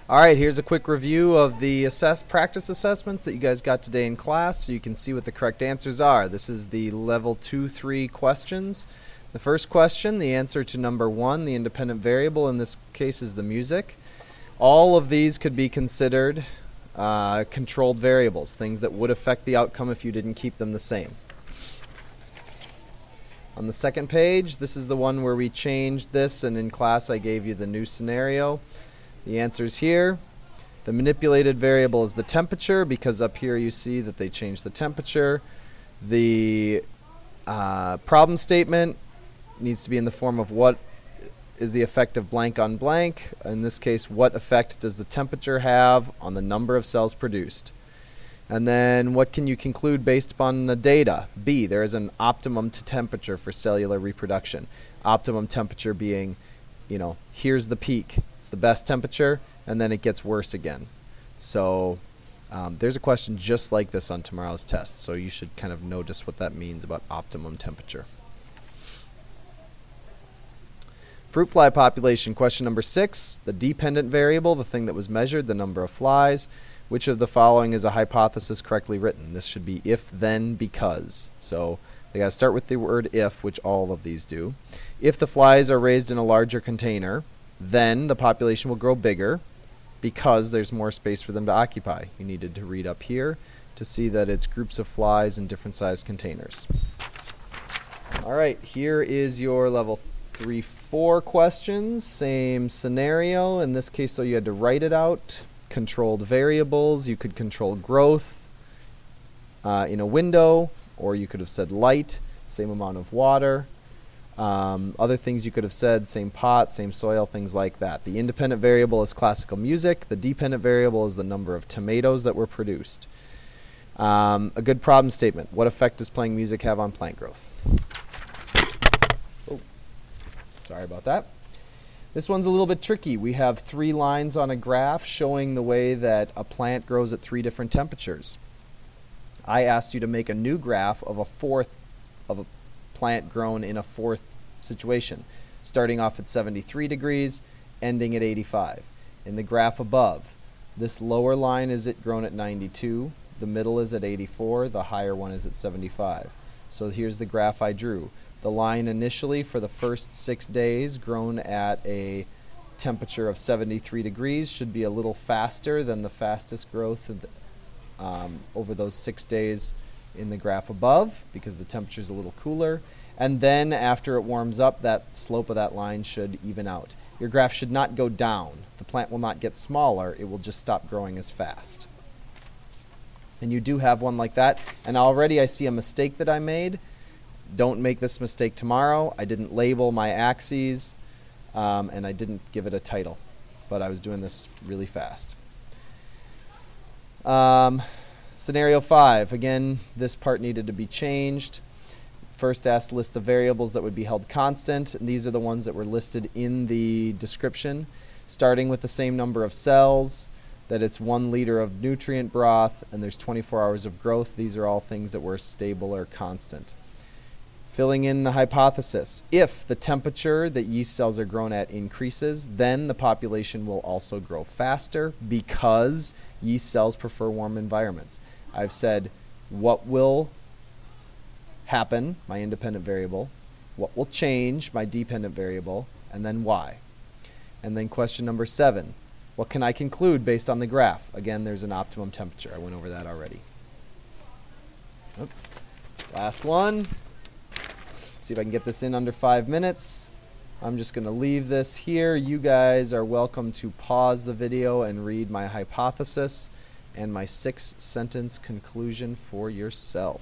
All right, here's a quick review of the practice assessments that you guys got today in class so you can see what the correct answers are. This is the level 2-3 questions. The first question, the answer to number 1, the independent variable in this case is the music. All of these could be considered controlled variables, things that would affect the outcome if you didn't keep them the same. On the second page, this is the one where we changed this, and in class I gave you the new scenario. The answer's here. The manipulated variable is the temperature, because up here you see that they changed the temperature. The problem statement needs to be in the form of what is the effect of blank on blank. In this case, what effect does the temperature have on the number of cells produced? And then what can you conclude based upon the data? B, there is an optimum temperature for cellular reproduction. Optimum temperature being, here's the peak. It's the best temperature, and then it gets worse again. So there's a question just like this on tomorrow's test, so you should kind of notice what that means about optimum temperature. Fruit fly population, question number 6. The dependent variable, the thing that was measured, the number of flies. Which of the following is a hypothesis correctly written? This should be if, then, because. So they got to start with the word if, which all of these do. If the flies are raised in a larger container, then the population will grow bigger because there's more space for them to occupy. You needed to read up here to see that it's groups of flies in different sized containers. All right, here is your level 3-4 questions. Same scenario. In this case, so you had to write it out. Controlled variables. You could control growth in a window, or you could have said light, same amount of water. Other things you could have said, same pot, same soil, things like that. The independent variable is classical music. The dependent variable is the number of tomatoes that were produced. A good problem statement. What effect does playing music have on plant growth? Oh, sorry about that. This one's a little bit tricky. We have 3 lines on a graph showing the way that a plant grows at 3 different temperatures. I asked you to make a new graph of a plant grown in a 4th situation, starting off at 73 degrees, ending at 85. In the graph above, this lower line is it grown at 92, the middle is at 84, the higher one is at 75. So here's the graph I drew. The line initially for the first 6 days grown at a temperature of 73 degrees should be a little faster than the fastest growth over those 6 days in the graph above, because the temperature is a little cooler. And then after it warms up, that slope of that line should even out. Your graph should not go down. The plant will not get smaller. It will just stop growing as fast. And you do have one like that. And already I see a mistake that I made. Don't make this mistake tomorrow. I didn't label my axes, and I didn't give it a title, but I was doing this really fast. Scenario 5. Again, this part needed to be changed. First asked to list the variables that would be held constant. And these are the ones that were listed in the description, starting with the same number of cells, that it's 1 liter of nutrient broth, and there's 24 hours of growth. These are all things that were stable or constant. Filling in the hypothesis. If the temperature that yeast cells are grown at increases, then the population will also grow faster because yeast cells prefer warm environments. I've said what will happen, my independent variable, what will change, my dependent variable, and then why. And then question number 7. What can I conclude based on the graph? Again, there's an optimum temperature. I went over that already. Oh. Last one. See if I can get this in under 5 minutes. I'm just going to leave this here. You guys are welcome to pause the video and read my hypothesis and my 6-sentence conclusion for yourself.